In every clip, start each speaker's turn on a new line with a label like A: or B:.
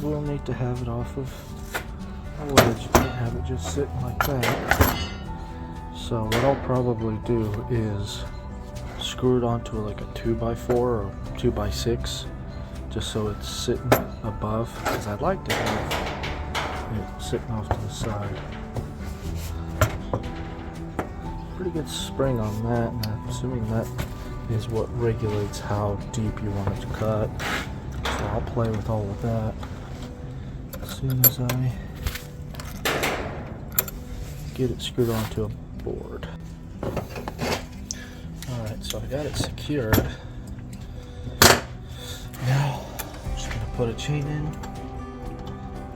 A: will need to have it off of a ledge. You can't have it just sitting like that. So what I'll probably do is screw it onto like a 2x4 or 2x6, just so it's sitting above, because I'd like to have it sitting off to the side. Pretty good spring on that, and I'm assuming that is what regulates how deep you want it to cut. So I'll play with all of that as soon as I get it screwed onto a board. Alright, so I got it secured. Now I'm just going to put a chain in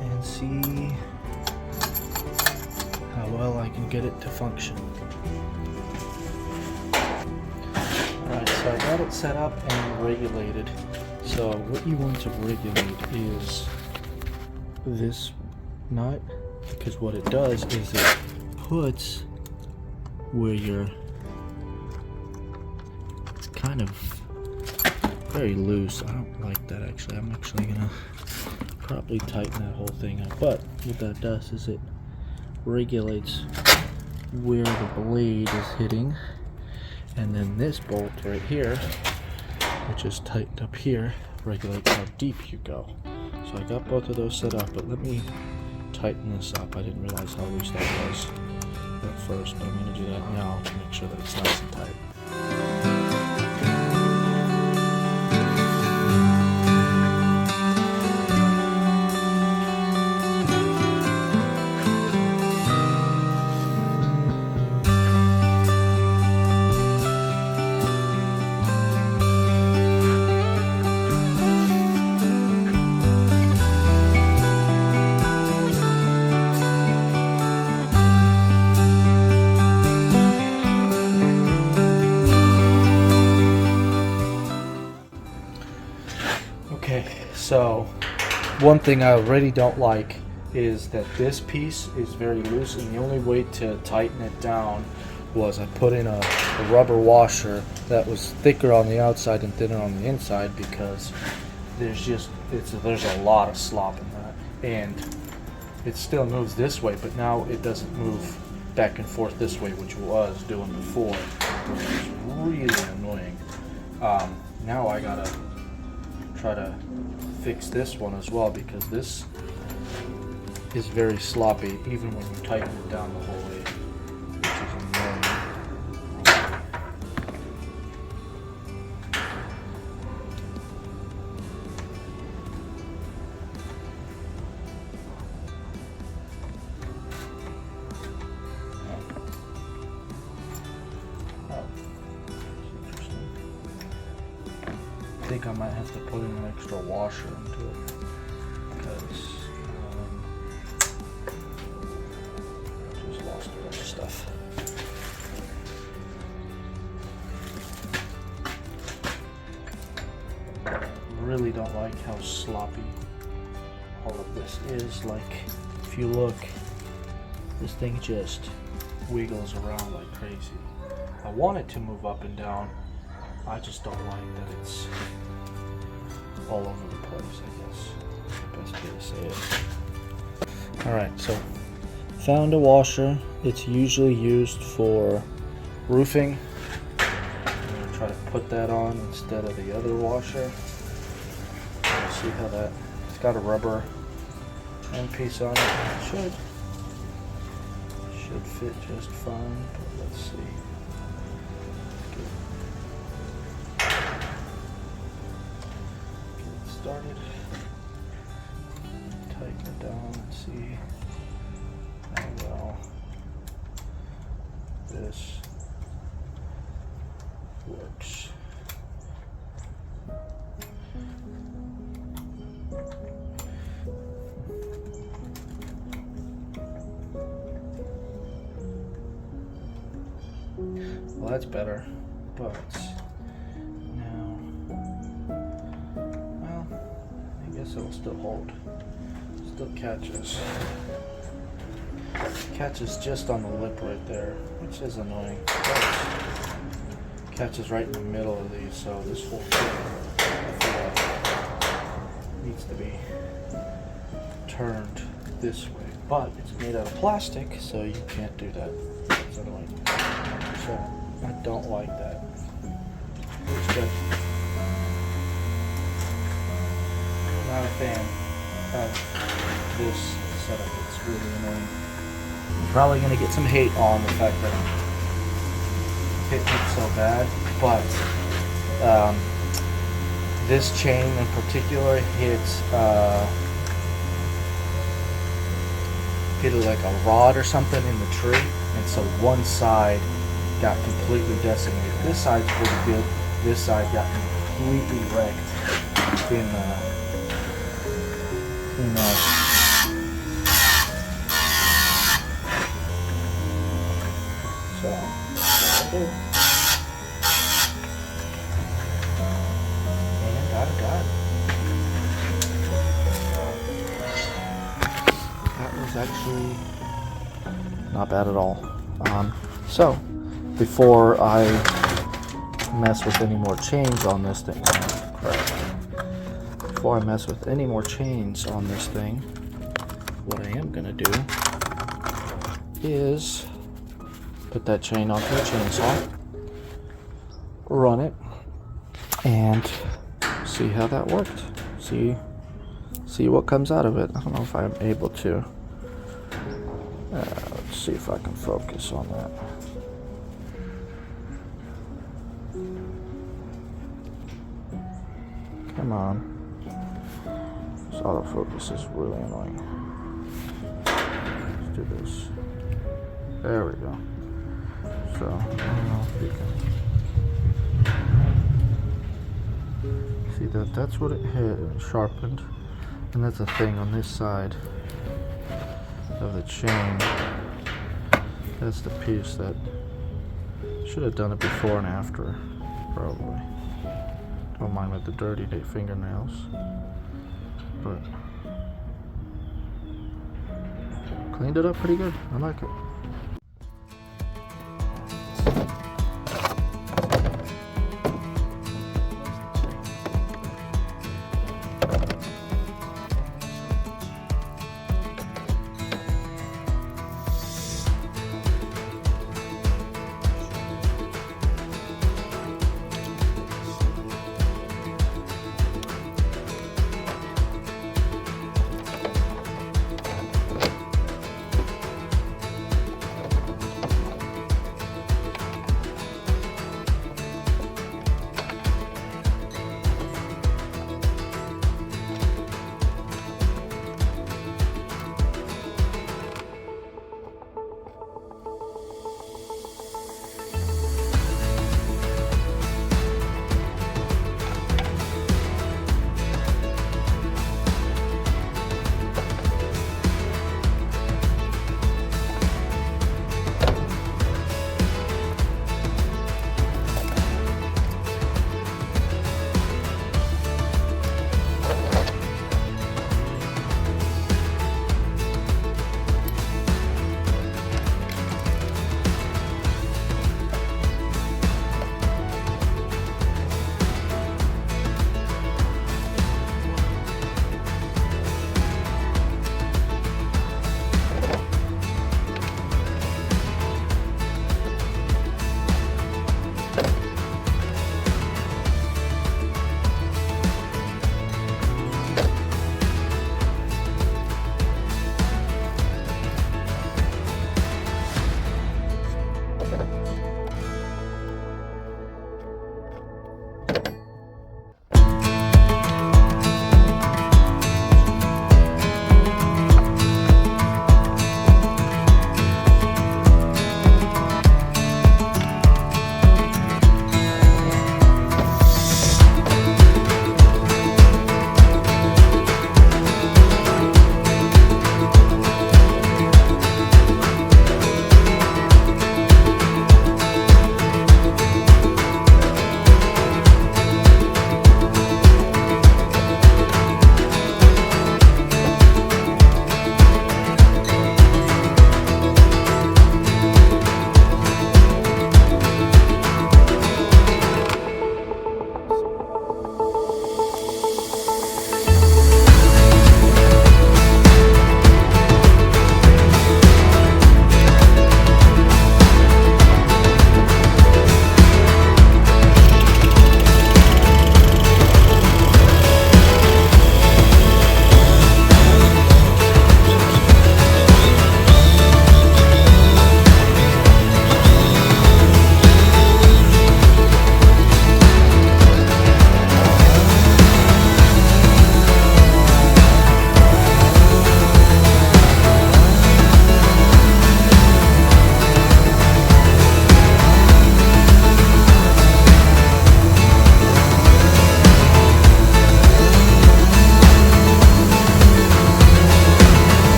A: and see how well I can get it to function. Alright, so I got it set up and regulated. So what you want to regulate is this nut, because what it does is it puts where you're kind of very loose. I don't like that actually. I'm actually gonna probably tighten that whole thing up. But what that does is it regulates where the blade is hitting, and then this bolt right here, which is tightened up here, regulates how deep you go. So I got both of those set up, but let me tighten this up. I didn't realize how loose that was at first, but I'm going to do that now to make sure that it's nice and tight. Okay, so one thing I already don't like is that this piece is very loose, and the only way to tighten it down was I put in a rubber washer that was thicker on the outside and thinner on the inside, because there's a lot of slop in that, and it still moves this way, but now it doesn't move back and forth this way, which it was doing before, which is really annoying. Now I gotta try to fix this one as well, because this is very sloppy even when you tighten it down the whole way, which is annoying. I think I might have to put in an extra washer into it, because I just lost a bunch of stuff. Really don't like how sloppy all of this is. Like, if you look, this thing just wiggles around like crazy. I want it to move up and down. I just don't like that it's all over the place, I guess. Best way to say it. Alright, so found a washer. It's usually used for roofing. I'm going to try to put that on instead of the other washer. Let's see how that, it's got a rubber end piece on it. It should fit just fine, but let's see. Started, tighten it down and see how well this works. Well, that's better, but it'll still hold. Still catches just on the lip right there, which is annoying. Catches right in the middle of these, so this whole thing needs to be turned this way, but it's made out of plastic, so you can't do that. It's annoying. So I don't like that. It's good. Not a fan of this setup. It's really annoying. I'm probably going to get some hate on the fact that I'm hitting it so bad, but this chain in particular hits hit like a rod or something in the tree, and so one side got completely decimated. This side's pretty good. This side got completely wrecked in so and got it. That was actually not bad at all. So before I mess with any more chains on this thing, before I mess with any more chains on this thing, what I am gonna do is put that chain onto a chainsaw, run it, and see how that worked. See what comes out of it. I don't know if I'm able to. Let's see if I can focus on that. Come on. This autofocus is really annoying. Let's do this. There we go. So, I don't know if you can see that. That's what it hit, sharpened. And that's a thing on this side of the chain. That's the piece that should have done it before and after, probably. Don't mind with the dirty fingernails, but cleaned it up pretty good. I like it.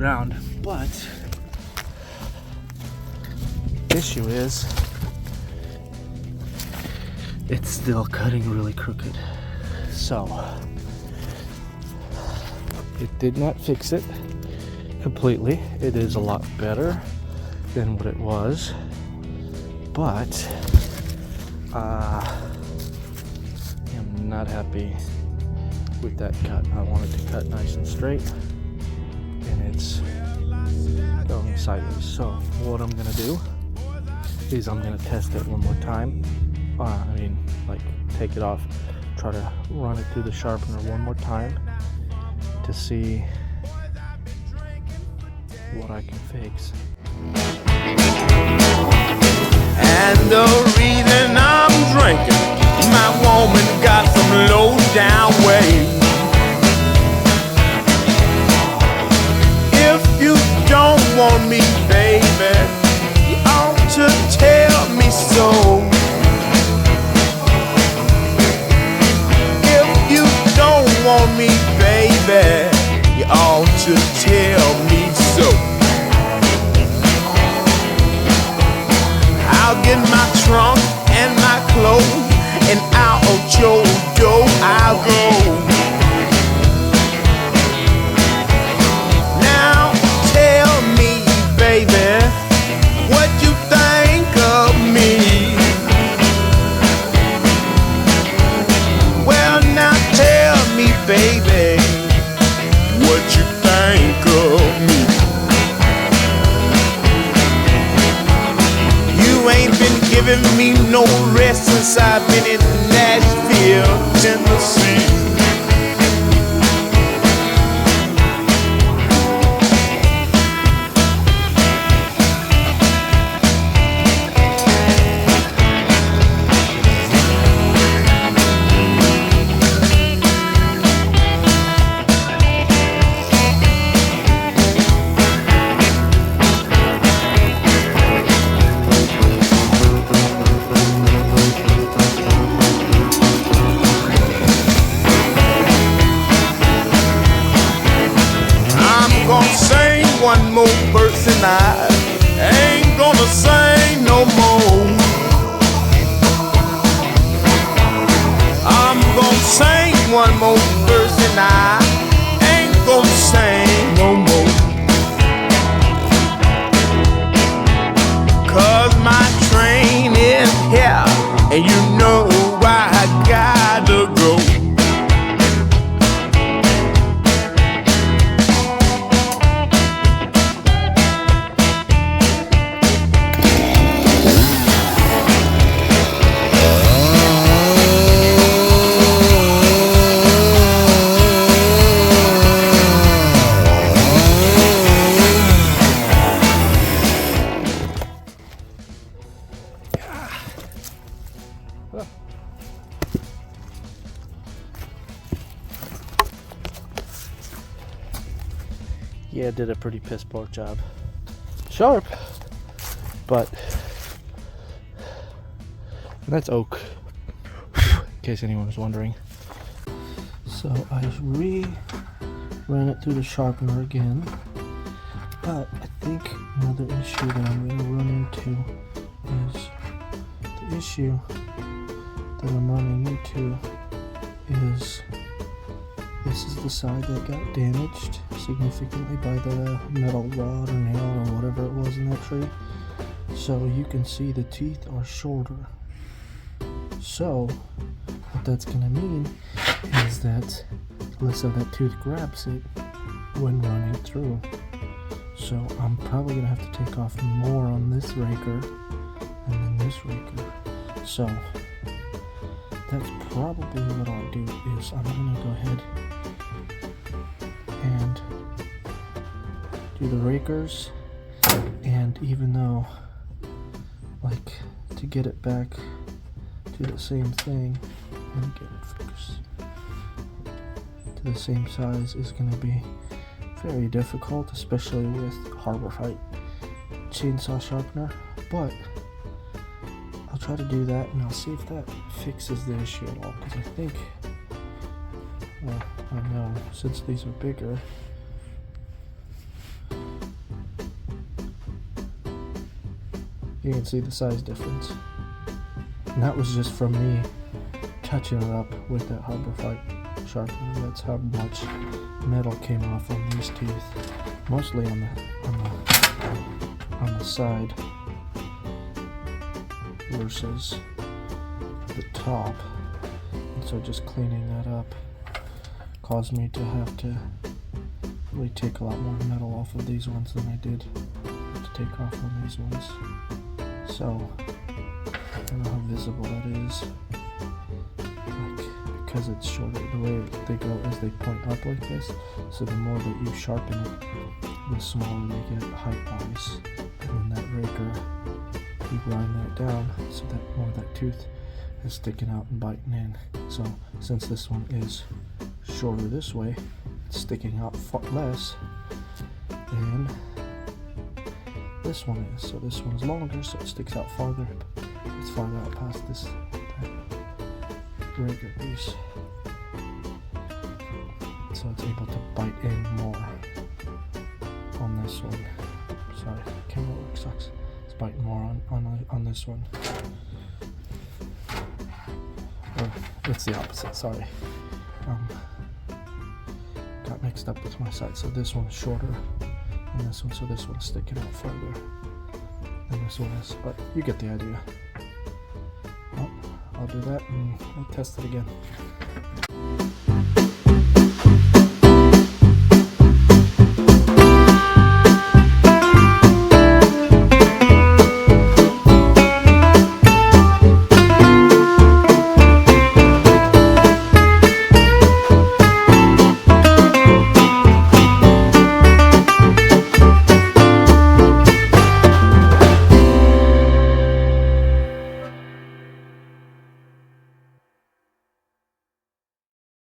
A: ground. But the issue is it's still cutting really crooked. So it did not fix it completely. It is a lot better than what it was, but I'm not happy with that cut. I wanted to cut nice and straight, and it's going sideways. So what I'm gonna do is I'm gonna test it one more time. Like take it off, try to run it through the sharpener one more time to see what I can fix.
B: And the reason I'm drinking, my woman got some low down ways. If you don't want me, baby, you ought to tell me so. If you don't want me, baby, you ought to tell me so. I'll get my trunk and my clothes, and out your door I'll go. Now tell me, baby, what you think of me. Well, now tell me, baby, what you think of me. You ain't been giving me no rest since I've been in Nashville, Tennessee. One more verse and I ain't gonna sing no more. I'm gonna sing one more verse and I ain't gonna sing no more. 'Cause my train is here and you know I gotta go.
A: Yeah, did a pretty piss poor job. Sharp, but that's oak, in case anyone was wondering. So I ran it through the sharpener again, but I think another issue that I'm going to run into is the issue that I'm running into is this is the side that got damaged significantly by the metal rod or nail or whatever it was in that tree. So you can see the teeth are shorter. So what that's going to mean is that let's say that tooth grabs it when running through. So I'm probably going to have to take off more on this raker and then this raker. So that's probably what I'll do is I'm going to go ahead and do the rakers, and even though like to get it back to the same thing and get it focused to the same size is going to be very difficult, especially with Harbor Freight chainsaw sharpener, but I'll try to do that and I'll see if that fixes the issue at all, because I think, well, I know since these are bigger, You can see the size difference. And that was just from me touching it up with that Harbor Freight sharpener. That's how much metal came off on these teeth. Mostly on the side versus the top. And so just cleaning that up caused me to have to really take a lot more metal off of these ones than I did to take off on these ones. So I don't know how visible that is. Like, because it's shorter, the way they go is they point up like this. So the more that you sharpen it, the smaller they get height-wise. And then that raker, you grind that down so that more of that tooth is sticking out and biting in. So since this one is shorter this way, it's sticking out less than this one is. So this one's longer, so it sticks out farther. It's farther out past this raker piece, so it's able to bite in more on this one. Sorry, camera work sucks. It's biting more on this one. Or it's the opposite. Sorry, got mixed up with my side. So this one's shorter than this one, so this one's sticking out further than this one is. But you get the idea. Well, I'll do that and I'll test it again.